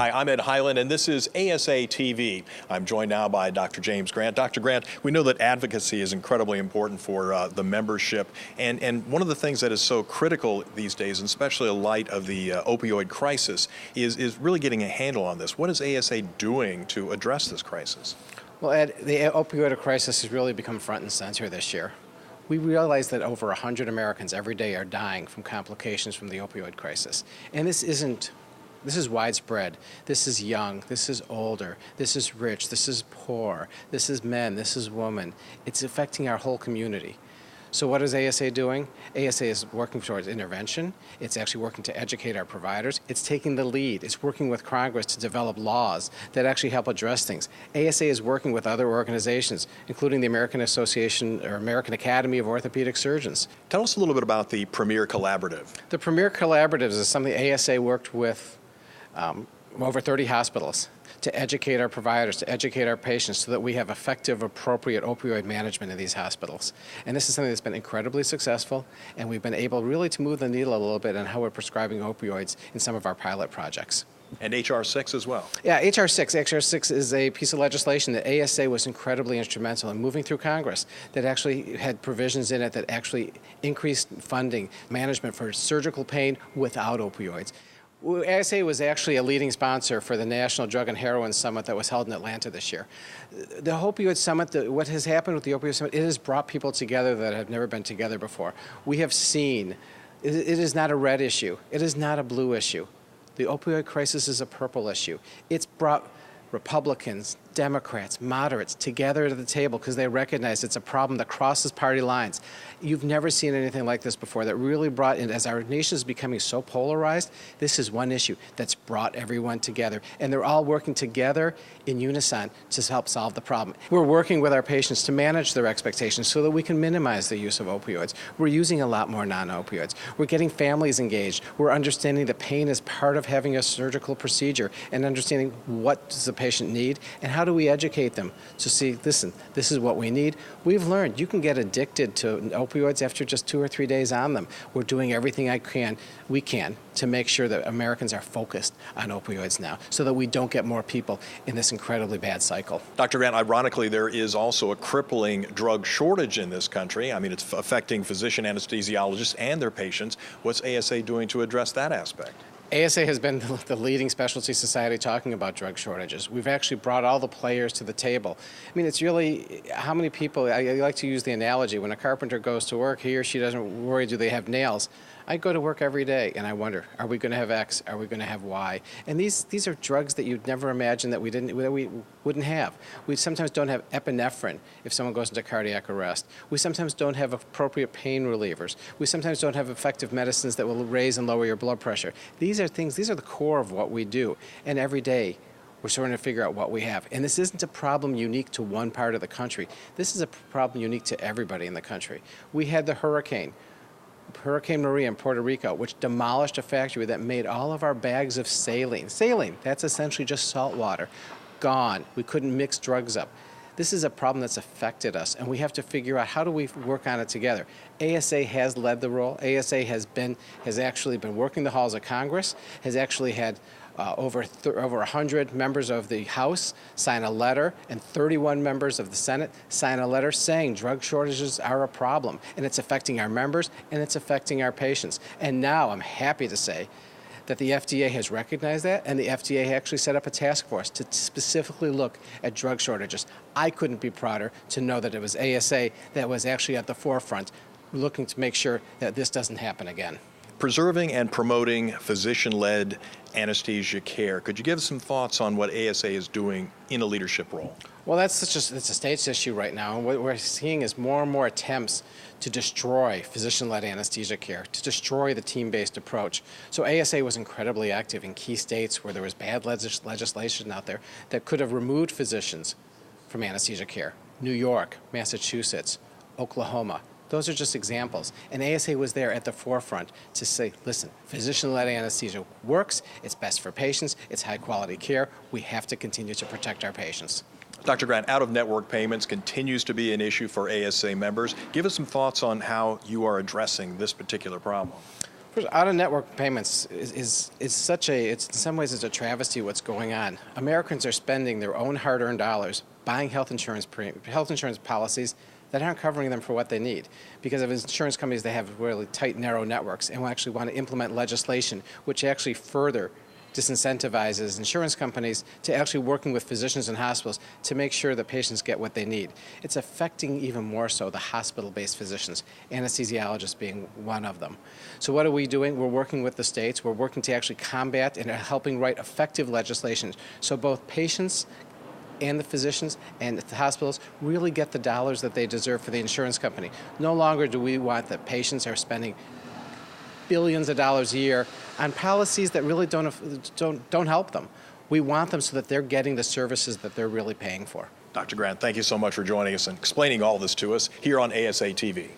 Hi, I'm Ed Highland, and this is ASA TV. I'm joined now by Dr. James Grant. Dr. Grant, we know that advocacy is incredibly important for the membership, and one of the things that is so critical these days, and especially in light of the opioid crisis, is really getting a handle on this. What is ASA doing to address this crisis? Well, Ed, the opioid crisis has really become front and center this year. We realize that over 100 Americans every day are dying from complications from the opioid crisis. And this is widespread. This is young, this is older, this is rich, this is poor, this is men, this is women. It's affecting our whole community. So what is ASA doing? ASA is working towards intervention. It's actually working to educate our providers. It's taking the lead. It's working with Congress to develop laws that actually help address things. ASA is working with other organizations, including the American Association or American Academy of Orthopedic Surgeons. Tell us a little bit about the Premier Collaborative. The Premier Collaborative is something ASA worked with over 30 hospitals to educate our providers, to educate our patients so that we have effective, appropriate opioid management in these hospitals. And this is something that's been incredibly successful, and we've been able really to move the needle a little bit on how we're prescribing opioids in some of our pilot projects. And H.R. 6 as well. Yeah, H.R. 6. H.R. 6 is a piece of legislation that ASA was incredibly instrumental in moving through Congress that actually had provisions in it that actually increased funding, management for surgical pain without opioids. ASA was actually a leading sponsor for the National Drug and Heroin Summit that was held in Atlanta this year. The Opioid Summit, what has happened with the Opioid Summit, it has brought people together that have never been together before. We have seen, it is not a red issue. It is not a blue issue. The opioid crisis is a purple issue. It's brought Republicans, Democrats, moderates together to the table because they recognize it's a problem that crosses party lines. You've never seen anything like this before that really brought in, as our nation is becoming so polarized, this is one issue that's brought everyone together. And they're all working together in unison to help solve the problem. We're working with our patients to manage their expectations so that we can minimize the use of opioids. We're using a lot more non-opioids. We're getting families engaged. We're understanding that pain is part of having a surgical procedure and understanding what does the patient need and how do we educate them to see, listen, this is what we need. We've learned you can get addicted to opioids after just 2 or 3 days on them. We're doing everything we can to make sure that Americans are focused on opioids now so that we don't get more people in this incredibly bad cycle. Dr. Grant, ironically, there is also a crippling drug shortage in this country. I mean, it's affecting physician anesthesiologists and their patients. What's ASA doing to address that aspect? ASA has been the leading specialty society talking about drug shortages. We've actually brought all the players to the table. I mean, it's really how many people, I like to use the analogy, when a carpenter goes to work, he or she doesn't worry, do they have nails? I go to work every day and I wonder, are we going to have X? Are we going to have Y? And these are drugs that you'd never imagine that we wouldn't have. We sometimes don't have epinephrine if someone goes into cardiac arrest. We sometimes don't have appropriate pain relievers. We sometimes don't have effective medicines that will raise and lower your blood pressure. These are the core of what we do. And every day, we're starting to figure out what we have. And this isn't a problem unique to one part of the country. This is a problem unique to everybody in the country. We had the Hurricane Maria in Puerto Rico, which demolished a factory that made all of our bags of saline. Saline, that's essentially just salt water. Gone. We couldn't mix drugs up. This is a problem that's affected us, and we have to figure out how do we work on it together. ASA has led the role. ASA has actually been working the halls of Congress, has actually had over 100 members of the House sign a letter and 31 members of the Senate sign a letter saying drug shortages are a problem, and it's affecting our members and it's affecting our patients. And now I'm happy to say that the FDA has recognized that, and the FDA actually set up a task force to specifically look at drug shortages. I couldn't be prouder to know that it was ASA that was actually at the forefront looking to make sure that this doesn't happen again. Preserving and promoting physician-led anesthesia care. Could you give us some thoughts on what ASA is doing in a leadership role? Well, it's a state's issue right now, and what we're seeing is more and more attempts to destroy physician-led anesthesia care, to destroy the team-based approach. So ASA was incredibly active in key states where there was bad legislation out there that could have removed physicians from anesthesia care. New York, Massachusetts, Oklahoma. Those are just examples. And ASA was there at the forefront to say, listen, physician-led anesthesia works, it's best for patients, it's high-quality care, we have to continue to protect our patients. Dr. Grant, out-of-network payments continues to be an issue for ASA members. Give us some thoughts on how you are addressing this particular problem. First, out-of-network payments is such a, it's in some ways it's a travesty what's going on. Americans are spending their own hard-earned dollars buying health insurance policies that aren't covering them for what they need. Because of insurance companies, they have really tight, narrow networks and will actually want to implement legislation which actually further disincentivizes insurance companies to actually working with physicians and hospitals to make sure that patients get what they need. It's affecting even more so the hospital-based physicians, anesthesiologists being one of them. So what are we doing? We're working with the states. We're working to actually combat and helping write effective legislation so both patients and the physicians and the hospitals really get the dollars that they deserve for the insurance company. No longer do we want that patients are spending billions of dollars a year on policies that really don't help them. We want them so that they're getting the services that they're really paying for. Dr. Grant, thank you so much for joining us and explaining all this to us here on ASA TV.